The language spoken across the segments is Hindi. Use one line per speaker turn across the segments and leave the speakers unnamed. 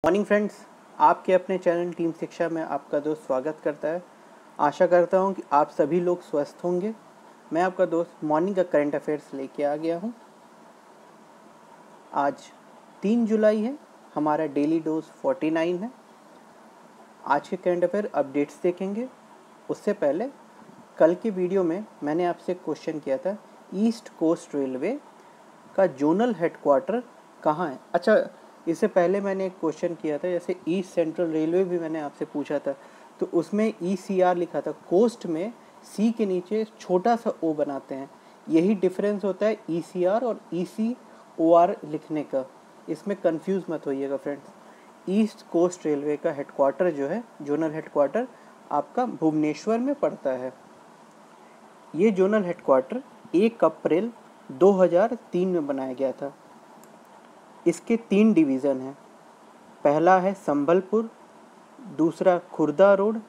मॉर्निंग फ्रेंड्स, आपके अपने चैनल टीम शिक्षा में आपका दोस्त स्वागत करता है। आशा करता हूं कि आप सभी लोग स्वस्थ होंगे। मैं आपका दोस्त मॉर्निंग का करंट अफेयर्स लेके आ गया हूं। आज 3 जुलाई है, हमारा डेली डोज 49 है। आज के करंट अफेयर अपडेट्स देखेंगे। उससे पहले कल के वीडियो में मैंने आपसे क्वेश्चन किया था, ईस्ट कोस्ट रेलवे का जोनल हेडक्वार्टर कहाँ है। अच्छा, इससे पहले मैंने एक क्वेश्चन किया था, जैसे ईस्ट सेंट्रल रेलवे भी मैंने आपसे पूछा था, तो उसमें ECR लिखा था। कोस्ट में सी के नीचे छोटा सा ओ बनाते हैं, यही डिफरेंस होता है ECR और ECOR लिखने का। इसमें कंफ्यूज मत होइएगा फ्रेंड्स। ईस्ट कोस्ट रेलवे का हेडक्वार्टर जो है, जोनल हेडक्वार्टर आपका भुवनेश्वर में पड़ता है। ये जोनल हेडक्वार्टर 1 अप्रैल 2003 में बनाया गया था। इसके 3 डिवीज़न हैं। पहला है संबलपुर, दूसरा खुर्दा रोड,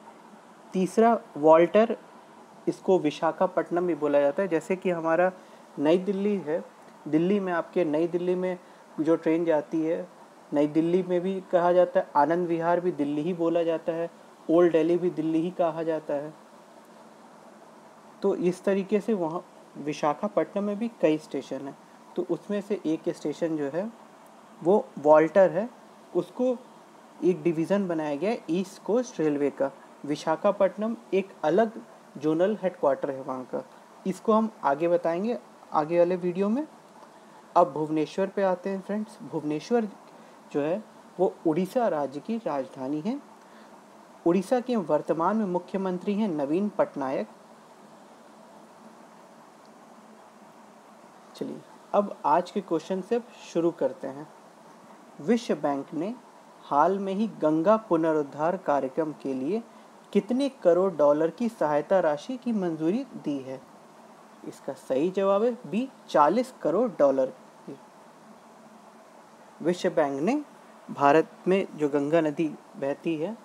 तीसरा वॉल्टर, इसको विशाखापट्टनम भी बोला जाता है। जैसे कि हमारा नई दिल्ली है, दिल्ली में आपके नई दिल्ली में जो ट्रेन जाती है, नई दिल्ली में भी कहा जाता है, आनंद विहार भी दिल्ली ही बोला जाता है, ओल्ड दिल्ली भी दिल्ली ही कहा जाता है। तो इस तरीके से वहाँ विशाखापट्टनम में भी कई स्टेशन हैं। तो उसमें से एक स्टेशन जो है वो वॉल्टर है, उसको एक डिवीज़न बनाया गया है ईस्ट कोस्ट रेलवे का। विशाखापट्टनम एक अलग जोनल हेडक्वार्टर है वहाँ का। इसको हम आगे बताएंगे आगे वाले वीडियो में। अब भुवनेश्वर पे आते हैं फ्रेंड्स। भुवनेश्वर जो है वो उड़ीसा राज्य की राजधानी है। उड़ीसा के वर्तमान में मुख्यमंत्री हैं नवीन पटनायक। चलिए अब आज के क्वेश्चन से शुरू करते हैं। विश्व बैंक ने हाल में ही गंगा पुनरुद्धार कार्यक्रम के लिए कितने करोड़ डॉलर की सहायता राशि की मंजूरी दी है? इसका सही जवाब है बी, 40 करोड़ डॉलर की। विश्व बैंक ने भारत में जो गंगा नदी बहती है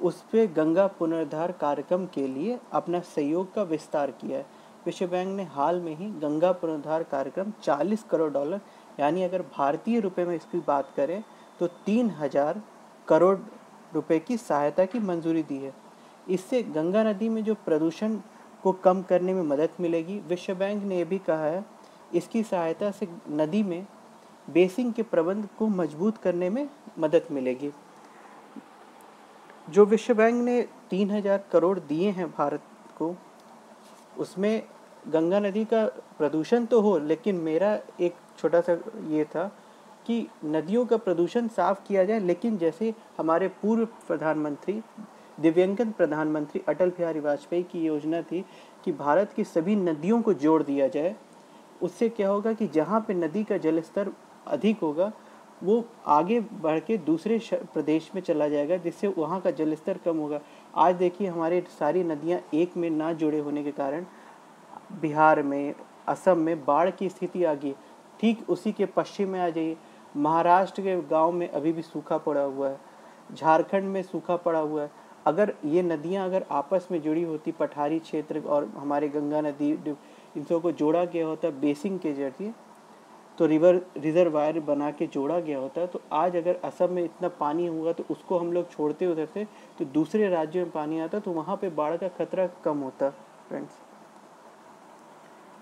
उस पे गंगा पुनरुद्धार कार्यक्रम के लिए अपना सहयोग का विस्तार किया है। विश्व बैंक ने हाल में ही गंगा पुनरुद्धार कार्यक्रम 40 करोड़ डॉलर, यानी अगर भारतीय रुपए में इसकी बात करें तो 3000 करोड़ रुपए की सहायता की मंजूरी दी है। इससे गंगा नदी में जो प्रदूषण को कम करने में मदद मिलेगी। विश्व बैंक ने यह भी कहा है इसकी सहायता से नदी में बेसिन के प्रबंध को मजबूत करने में मदद मिलेगी। जो विश्व बैंक ने 3000 करोड़ दिए हैं भारत को, उसमें गंगा नदी का प्रदूषण तो हो, लेकिन मेरा एक छोटा सा ये था कि नदियों का प्रदूषण साफ किया जाए। लेकिन जैसे हमारे पूर्व प्रधानमंत्री, दिवंगत प्रधानमंत्री अटल बिहारी वाजपेयी की योजना थी कि भारत की सभी नदियों को जोड़ दिया जाए। उससे क्या होगा कि जहाँ पे नदी का जल स्तर अधिक होगा वो आगे बढ़ के दूसरे प्रदेश में चला जाएगा, जिससे वहाँ का जल स्तर कम होगा। आज देखिए हमारे सारी नदियाँ एक में ना जुड़े होने के कारण बिहार में, असम में बाढ़ की स्थिति आ गई। ठीक उसी के पश्चिम में आ जाइए, महाराष्ट्र के गांव में अभी भी सूखा पड़ा हुआ है, झारखंड में सूखा पड़ा हुआ है। अगर ये नदियां अगर आपस में जुड़ी होती, पठारी क्षेत्र और हमारे गंगा नदी, इन सबको जोड़ा गया होता बेसिन के जरिए, तो रिजर्वायर बना के जोड़ा गया होता, तो आज अगर असम में इतना पानी होगा तो उसको हम लोग छोड़ते उधर से तो दूसरे राज्यों में पानी आता, तो वहाँ पे बाढ़ का खतरा कम होता। फ्रेंड्स,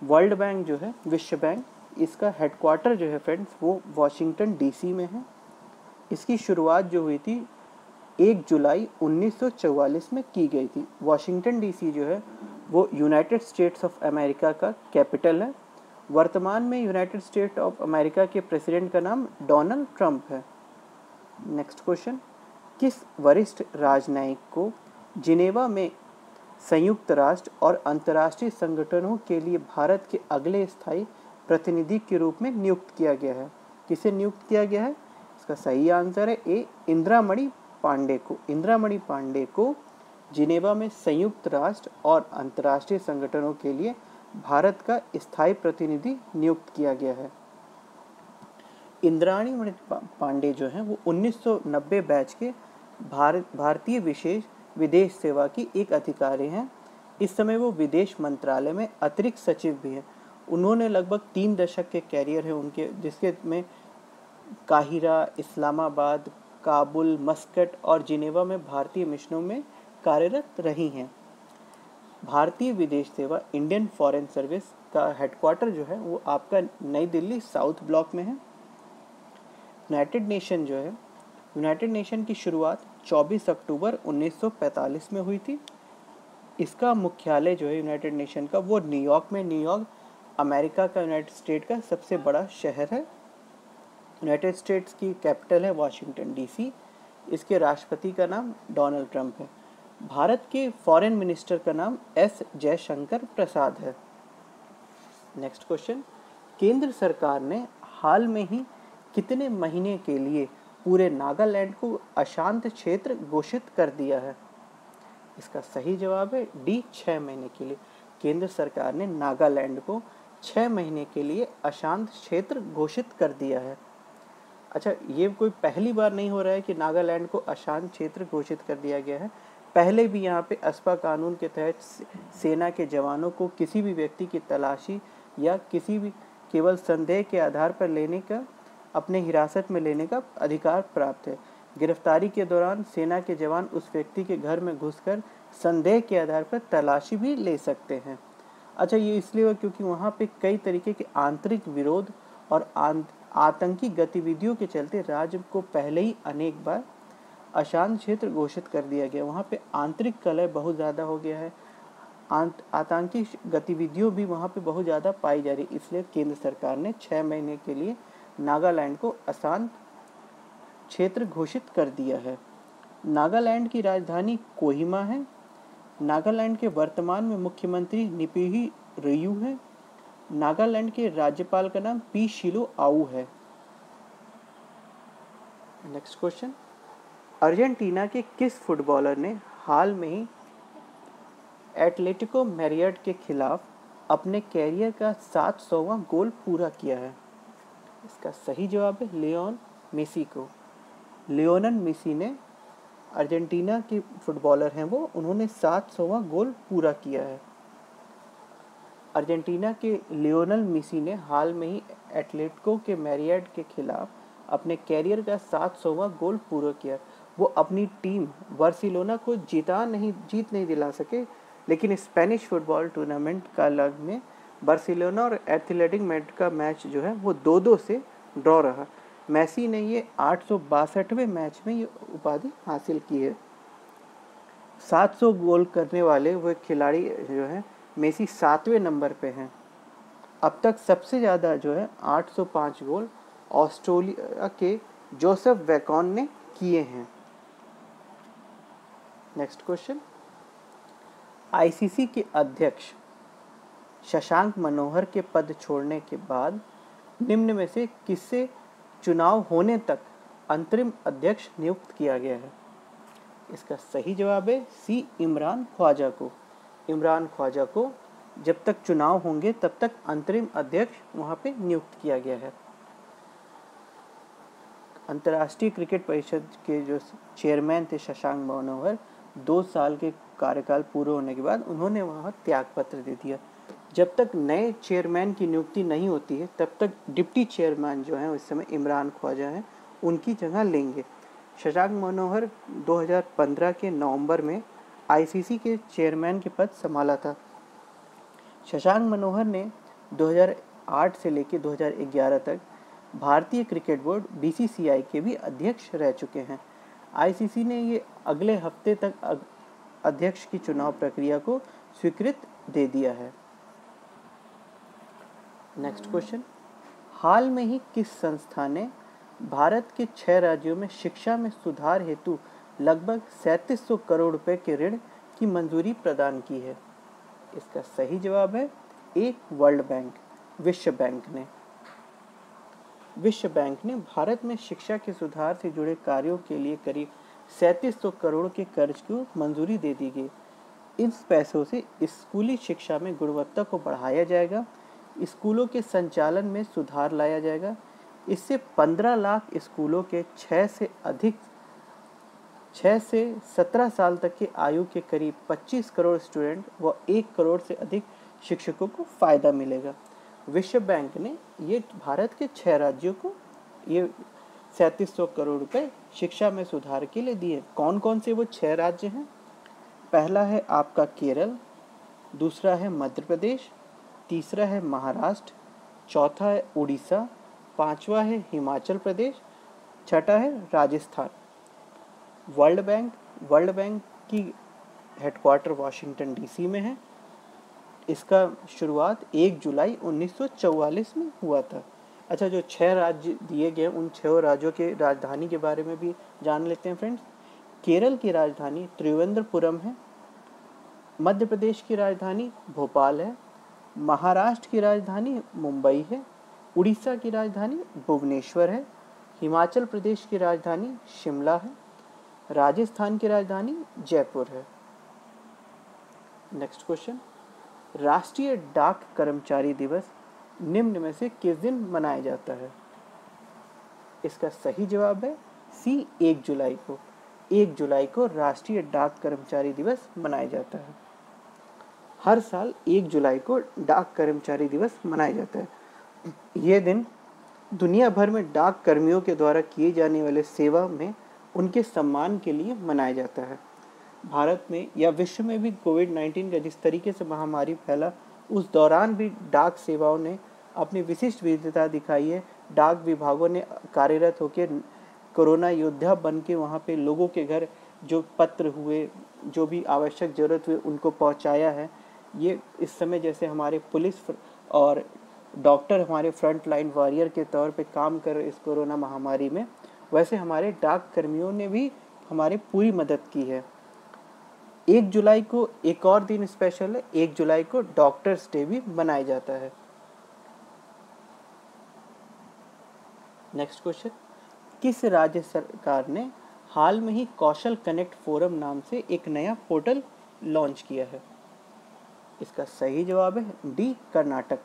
वर्ल्ड बैंक जो है, विश्व बैंक, इसका हेडक्वार्टर जो है फ्रेंड्स वो वाशिंगटन DC में है। इसकी शुरुआत जो हुई थी 1 जुलाई 1944 में की गई थी। वाशिंगटन DC जो है वो यूनाइटेड स्टेट्स ऑफ अमेरिका का कैपिटल है। वर्तमान में यूनाइटेड स्टेट ऑफ अमेरिका के प्रेसिडेंट का नाम डोनाल्ड ट्रंप है। नेक्स्ट क्वेश्चन, किस वरिष्ठ राजनयिक को जिनेवा में संयुक्त राष्ट्र और अंतर्राष्ट्रीय संगठनों के लिए भारत के अगले स्थायी प्रतिनिधि के रूप में नियुक्त किया गया है? किसे नियुक्त किया गया है? इसका सही आंसर है ए, इंदिरामणि पांडे को। इंदिरामणि पांडे को जिनेवा में संयुक्त राष्ट्र और अंतर्राष्ट्रीय संगठनों के लिए भारत का स्थायी प्रतिनिधि नियुक्त किया गया है। इंदिरामणि पांडे जो हैं वो 1990 बैच के भारतीय विशेष विदेश सेवा की एक अधिकारी हैं। इस समय वो विदेश मंत्रालय में अतिरिक्त सचिव भी हैं। उन्होंने लगभग 3 दशक के कैरियर है उनके, जिसके में काहिरा, इस्लामाबाद, काबुल, मस्कट और जिनेवा में भारतीय मिशनों में कार्यरत रही हैं। भारतीय विदेश सेवा इंडियन फॉरेन सर्विस का हेडक्वार्टर जो है वो आपका नई दिल्ली साउथ ब्लॉक में है। यूनाइटेड नेशन की शुरुआत 24 अक्टूबर 1945 में हुई थी। इसका मुख्यालय जो है यूनाइटेड नेशन का वो न्यूयॉर्क में, न्यूयॉर्क अमेरिका का, यूनाइटेड स्टेट का सबसे बड़ा शहर है। यूनाइटेड स्टेट्स की कैपिटल है वाशिंगटन डीसी। इसके राष्ट्रपति का नाम डोनाल्ड ट्रंप है। भारत के फॉरेन मिनिस्टर का नाम एस जयशंकर प्रसाद है। नेक्स्ट क्वेश्चन, केंद्र सरकार ने हाल में ही कितने महीने के लिए पूरे नागालैंड को अशांत क्षेत्र घोषित कर दिया है? इसका सही जवाब है डी, 6 महीने के लिए। केंद्र सरकार ने नागालैंड को 6 महीने के लिए अशांत क्षेत्र घोषित कर दिया है। अच्छा, ये कोई पहली बार नहीं हो रहा है कि नागालैंड को अशांत क्षेत्र घोषित कर दिया गया है। पहले भी यहाँ पे अस्पा कानून के तहत सेना के जवानों को किसी भी व्यक्ति की तलाशी या किसी भी केवल संदेह के आधार पर लेने का, अपने हिरासत में लेने का अधिकार प्राप्त है। गिरफ्तारी के दौरान सेना के जवान उस व्यक्ति के घर में घुसकर संदेह के आधार पर तलाशी भी ले सकते हैं। अच्छा, ये इसलिए हुआ क्योंकि वहाँ पे कई तरीके के आंतरिक विरोध और आतंकी गतिविधियों के चलते राज्य को पहले ही अनेक बार अशांत क्षेत्र घोषित कर दिया गया। वहाँ पे आंतरिक कलह बहुत ज़्यादा हो गया है, आतंकी गतिविधियों भी वहाँ पे बहुत ज़्यादा पाई जा रही, इसलिए केंद्र सरकार ने 6 महीने के लिए नागालैंड को अशांत क्षेत्र घोषित कर दिया है। नागालैंड की राजधानी कोहिमा है। नागालैंड के वर्तमान में मुख्यमंत्री निपीही रियू है। नागालैंड के राज्यपाल का नाम पी शिलो आऊ है। नेक्स्ट क्वेश्चन, अर्जेंटीना के किस फुटबॉलर ने हाल में ही एटलेटिको मैड्रिड के खिलाफ अपने कैरियर का 700वां गोल पूरा किया है? इसका सही जवाब है लियोन मेसी को। लियोनल मेसी ने, अर्जेंटीना के फुटबॉलर हैं वो, उन्होंने 700वां गोल पूरा किया है। अर्जेंटीना के लियोनल मेसी ने हाल में ही एटलेटिको के मैड्रिड के खिलाफ अपने कैरियर का 700वां गोल पूरा किया। वो अपनी टीम बार्सिलोना को जीत नहीं दिला सके, लेकिन स्पेनिश फुटबॉल टूर्नामेंट का अलग में बार्सिलोना और एथलेटिक मैड्रिड का मैच जो है वो 2-2 से ड्रॉ रहा। मेसी ने ये 862वें मैच में ये उपाधि हासिल की है। 700 गोल करने वाले वो खिलाड़ी जो है मेसी 7वें नंबर पे हैं। अब तक सबसे ज़्यादा जो है 805 गोल ऑस्ट्रेलिया के जोसेफ वैकॉन ने किए हैं। नेक्स्ट क्वेश्चन, आईसीसी के अध्यक्ष शशांक मनोहर के पद छोड़ने के बाद निम्न में से किससे चुनाव होने तक अंतरिम अध्यक्ष नियुक्त किया गया है? इसका सही जवाब है सी, इमरान ख्वाजा को। इमरान ख्वाजा को जब तक चुनाव होंगे तब तक अंतरिम अध्यक्ष वहां पे नियुक्त किया गया है। अंतर्राष्ट्रीय क्रिकेट परिषद के जो चेयरमैन थे शशांक मनोहर, 2 साल के कार्यकाल पूरे होने के बाद उन्होंने वहाँ त्यागपत्र दे दिया। जब तक नए चेयरमैन की नियुक्ति नहीं होती है तब तक डिप्टी चेयरमैन जो हैं उस समय इमरान ख्वाजा हैं, उनकी जगह लेंगे। शशांक मनोहर 2015 के नवंबर में आईसीसी के चेयरमैन के पद संभाला था। शशांक मनोहर ने 2008 से लेकर 2011 तक भारतीय क्रिकेट बोर्ड बीसीसीआई के भी अध्यक्ष रह चुके हैं। आईसीसी ने ये अगले हफ्ते तक अध्यक्ष की चुनाव प्रक्रिया को स्वीकृत दे दिया है। नेक्स्ट क्वेश्चन, हाल में ही किस संस्था ने भारत के 6 राज्यों में शिक्षा में सुधार हेतु लगभग 3700 करोड़ रुपए के ऋण की मंजूरी प्रदान की है? इसका सही जवाब है ए, वर्ल्ड बैंक, विश्व बैंक ने। विश्व बैंक ने भारत में शिक्षा के सुधार से जुड़े कार्यों के लिए करीब 3700 करोड़ के कर्ज को मंजूरी दे दी गई। इन पैसों से स्कूली शिक्षा में गुणवत्ता को बढ़ाया जाएगा, स्कूलों के संचालन में सुधार लाया जाएगा। इससे 15 लाख स्कूलों के 6 से 17 साल तक की आयु के करीब 25 करोड़ स्टूडेंट व 1 करोड़ से अधिक शिक्षकों को फायदा मिलेगा। विश्व बैंक ने ये भारत के 6 राज्यों को ये 3700 करोड़ रुपए शिक्षा में सुधार के लिए दिए। कौन कौन से वो 6 राज्य हैं? पहला है आपका केरल, दूसरा है मध्य प्रदेश, तीसरा है महाराष्ट्र, चौथा है उड़ीसा, पांचवा है हिमाचल प्रदेश, छठा है राजस्थान। वर्ल्ड बैंक की हेडक्वार्टर वाशिंगटन डीसी में है। इसका शुरुआत 1 जुलाई 1944 में हुआ था। अच्छा, जो 6 राज्य दिए गए उन 6 राज्यों के राजधानी के बारे में भी जान लेते हैं फ्रेंड्स। केरल की राजधानी त्रिवेंद्रपुरम है, मध्य प्रदेश की राजधानी भोपाल है, महाराष्ट्र की राजधानी मुंबई है, उड़ीसा की राजधानी भुवनेश्वर है, हिमाचल प्रदेश की राजधानी शिमला है, राजस्थान की राजधानी जयपुर है। नेक्स्ट क्वेश्चन, राष्ट्रीय डाक कर्मचारी दिवस निम्न में से किस दिन मनाया जाता है? इसका सही जवाब है सी, 1 जुलाई को। 1 जुलाई को राष्ट्रीय डाक कर्मचारी दिवस मनाया जाता है। हर साल 1 जुलाई को डाक कर्मचारी दिवस मनाया जाता है। यह दिन दुनिया भर में डाक कर्मियों के द्वारा किए जाने वाले सेवा में उनके सम्मान के लिए मनाया जाता है। भारत में या विश्व में भी कोविड-19 का जिस तरीके से महामारी फैला, उस दौरान भी डाक सेवाओं ने अपनी विशिष्ट विविधता दिखाई है। डाक विभागों ने कार्यरत होकर कोरोना योद्धा बन के वहाँ पे लोगों के घर जो पत्र हुए, जो भी आवश्यक ज़रूरत हुए, उनको पहुँचाया है। ये इस समय जैसे हमारे पुलिस और डॉक्टर हमारे फ्रंट लाइन वॉरियर के तौर पे काम कर रहे इस कोरोना महामारी में, वैसे हमारे डाक कर्मियों ने भी हमारी पूरी मदद की है। 1 जुलाई को एक और दिन स्पेशल है, 1 जुलाई को डॉक्टर्स डे भी मनाया जाता है। नेक्स्ट क्वेश्चन, किस राज्य सरकार ने हाल में ही कौशल कनेक्ट फोरम नाम से एक नया पोर्टल लॉन्च किया है? इसका सही जवाब है डी, कर्नाटक।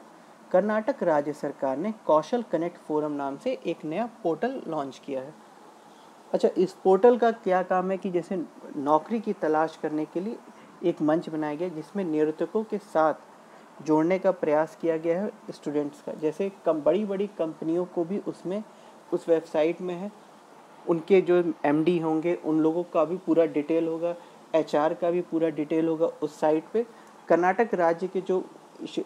कर्नाटक राज्य सरकार ने कौशल कनेक्ट फोरम नाम से एक नया पोर्टल लॉन्च किया है। अच्छा, इस पोर्टल का क्या काम है कि जैसे नौकरी की तलाश करने के लिए एक मंच बनाया गया जिसमें नियोक्ताओं के साथ जोड़ने का प्रयास किया गया है स्टूडेंट्स का। जैसे बड़ी बड़ी कंपनियों को भी उसमें उस वेबसाइट में है, उनके जो एमडी होंगे उन लोगों का भी पूरा डिटेल होगा, एचआर का भी पूरा डिटेल होगा उस साइट पे। कर्नाटक राज्य के जो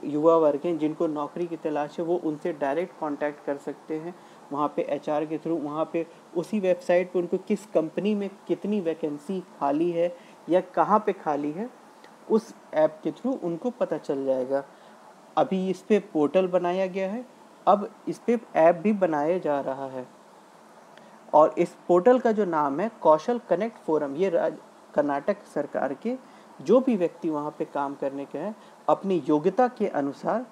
युवा वर्ग हैं जिनको नौकरी की तलाश है वो उनसे डायरेक्ट कांटेक्ट कर सकते हैं वहाँ पे एचआर के थ्रू। वहाँ पे उसी वेबसाइट पे उनको किस कंपनी में कितनी वैकेंसी खाली है या कहाँ पे खाली है, उस ऐप के थ्रू उनको पता चल जाएगा। अभी इस पे पोर्टल बनाया गया है, अब इस पे ऐप भी बनाया जा रहा है और इस पोर्टल का जो नाम है कौशल कनेक्ट फोरम। ये कर्नाटक सरकार के जो भी व्यक्ति वहाँ पे काम करने के हैं, अपनी योग्यता के अनुसार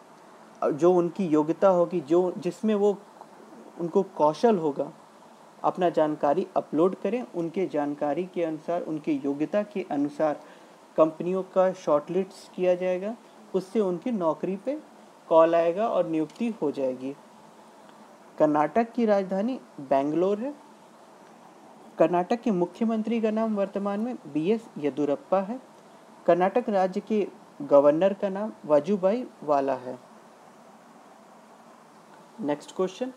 जो उनकी योग्यता होगी, जो जिसमें वो उनको कौशल होगा, अपना जानकारी अपलोड करें। उनके जानकारी के अनुसार, उनकी योग्यता के अनुसार कंपनियों का शॉर्टलिस्ट किया जाएगा, उससे उनकी नौकरी पे कॉल आएगा और नियुक्ति हो जाएगी। कर्नाटक की राजधानी बेंगलोर है। कर्नाटक के मुख्यमंत्री का नाम वर्तमान में बीएस येदियुरप्पा है। कर्नाटक राज्य के गवर्नर का नाम वजुभाई वाला है। नेक्स्ट क्वेश्चन,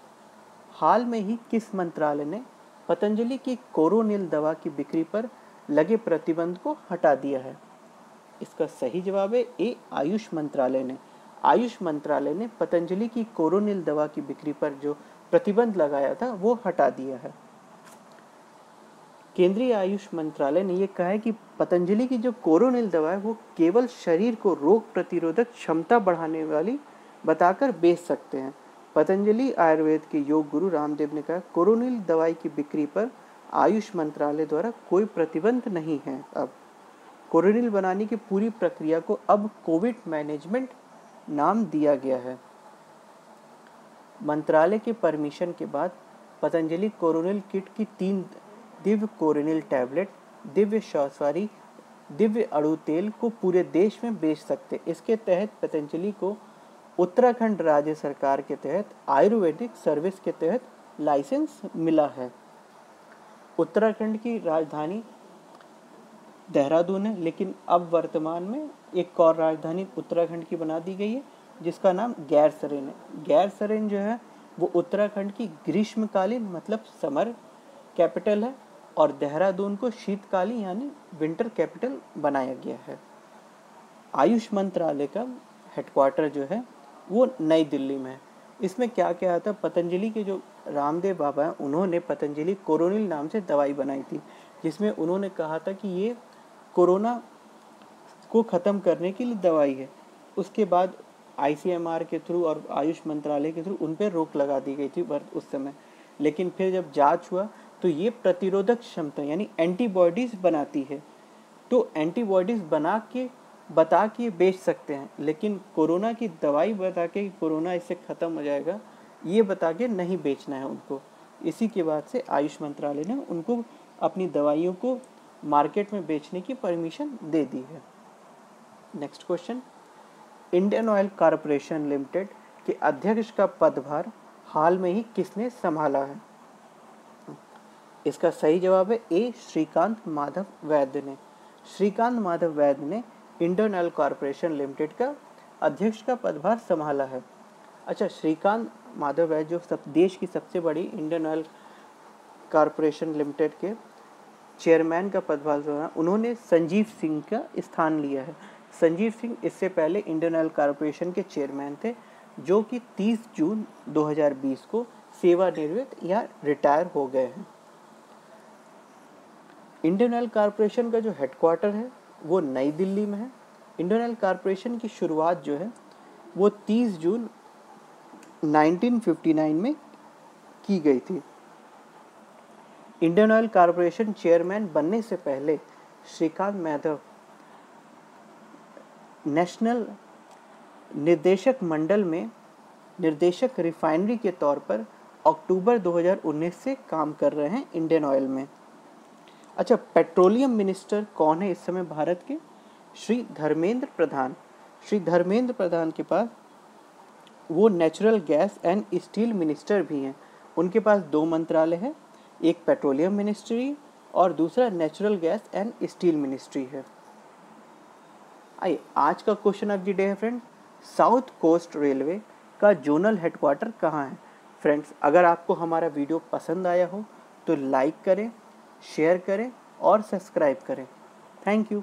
हाल में ही किस मंत्रालय ने पतंजलि की कोरोनिल दवा की बिक्री पर लगे प्रतिबंध को हटा दिया है? इसका सही जवाब है ए, आयुष मंत्रालय ने। आयुष मंत्रालय ने पतंजलि की कोरोनिल दवा की बिक्री पर जो प्रतिबंध लगाया था वो हटा दिया है। केंद्रीय आयुष मंत्रालय ने यह कहा है कि पतंजलि की जो कोरोनिल दवा है वो केवल शरीर को रोग प्रतिरोधक क्षमता बढ़ाने वाली बताकर बेच सकते हैं। पतंजलि आयुर्वेद के योग गुरु रामदेव ने कहा, कोरोनिल दवाई की बिक्री पर आयुष मंत्रालय द्वारा कोई प्रतिबंध नहीं है। अब कोरोनिल बनाने की पूरी प्रक्रिया को अब कोविड मैनेजमेंट नाम दिया गया है। मंत्रालय के परमिशन के बाद पतंजलि कोरोनिल किट की 3 दिव्य कोरोनिल टैबलेट, दिव्य शौचारी, दिव्य अड़ू तेल को पूरे देश में बेच सकते। इसके तहत पतंजलि को उत्तराखंड राज्य सरकार के तहत आयुर्वेदिक सर्विस के तहत लाइसेंस मिला है। उत्तराखंड की राजधानी देहरादून है, लेकिन अब वर्तमान में एक और राजधानी उत्तराखंड की बना दी गई है जिसका नाम गैरसरेन है। गैरसरेन जो है वो उत्तराखंड की ग्रीष्मकालीन मतलब समर कैपिटल है और देहरादून को शीतकालीन यानी विंटर कैपिटल बनाया गया है। आयुष मंत्रालय का हेडक्वार्टर जो है वो नई दिल्ली में है। इसमें क्या क्या आता है, पतंजलि के जो रामदेव बाबा हैं उन्होंने पतंजलि कोरोनिल नाम से दवाई बनाई थी, जिसमें उन्होंने कहा था कि ये कोरोना को ख़त्म करने के लिए दवाई है। उसके बाद ICMR के थ्रू और आयुष मंत्रालय के थ्रू उन पर रोक लगा दी गई थी उस समय, लेकिन फिर जब जांच हुआ तो ये प्रतिरोधक क्षमता यानी एंटीबॉडीज़ बनाती है। तो एंटीबॉडीज़ बता के बेच सकते हैं, लेकिन कोरोना की दवाई बता के कोरोना इससे ख़त्म हो जाएगा ये बता के नहीं बेचना है उनको। इसी के बाद से आयुष मंत्रालय ने उनको अपनी दवाइयों को मार्केट में बेचने की परमिशन दे दी है। Next question, Indian oil corporation limited के अध्यक्ष का पदभार हाल में ही किसने संभाला है? इसका सही जवाब है ए, श्रीकांत माधव वैद्य ने। श्रीकांत माधव वैद्य ने इंडियन ऑयल कॉरपोरेशन लिमिटेड का अध्यक्ष का पदभार संभाला है। अच्छा, श्रीकांत माधव वैद्य जो देश की सबसे बड़ी इंडियन ऑयल कॉरपोरेशन लिमिटेड के चेयरमैन का पदभार संभाला, उन्होंने संजीव सिंह का स्थान लिया है। संजीव सिंह इससे पहले इंडियन ऑयल कॉरपोरेशन के चेयरमैन थे, जो कि 30 जून 2020 को सेवानिवृत्त या रिटायर हो गए हैं। इंडियन ऑयल कॉरपोरेशन का जो हेडक्वार्टर है वो नई दिल्ली में है। इंडियन ऑयल कॉरपोरेशन की शुरुआत जो है वो 30 जून 1959 में की गई थी। इंडियन ऑयल कॉरपोरेशन चेयरमैन बनने से पहले श्रीकांत माधव नेशनल निर्देशक मंडल में निर्देशक रिफाइनरी के तौर पर अक्टूबर 2019 से काम कर रहे हैं इंडियन ऑयल में। अच्छा, पेट्रोलियम मिनिस्टर कौन है इस समय भारत के? श्री धर्मेंद्र प्रधान। श्री धर्मेंद्र प्रधान के पास वो natural gas and steel minister भी हैं। उनके पास 2 मंत्रालय है, एक पेट्रोलियम मिनिस्ट्री और दूसरा natural gas and steel ministry है। आइए आज का क्वेश्चन ऑफ द डे है फ्रेंड्स, साउथ कोस्ट रेलवे का जोनल हेडक्वार्टर कहाँ है? फ्रेंड्स, अगर आपको हमारा वीडियो पसंद आया हो तो लाइक करें, शेयर करें और सब्सक्राइब करें। Thank you.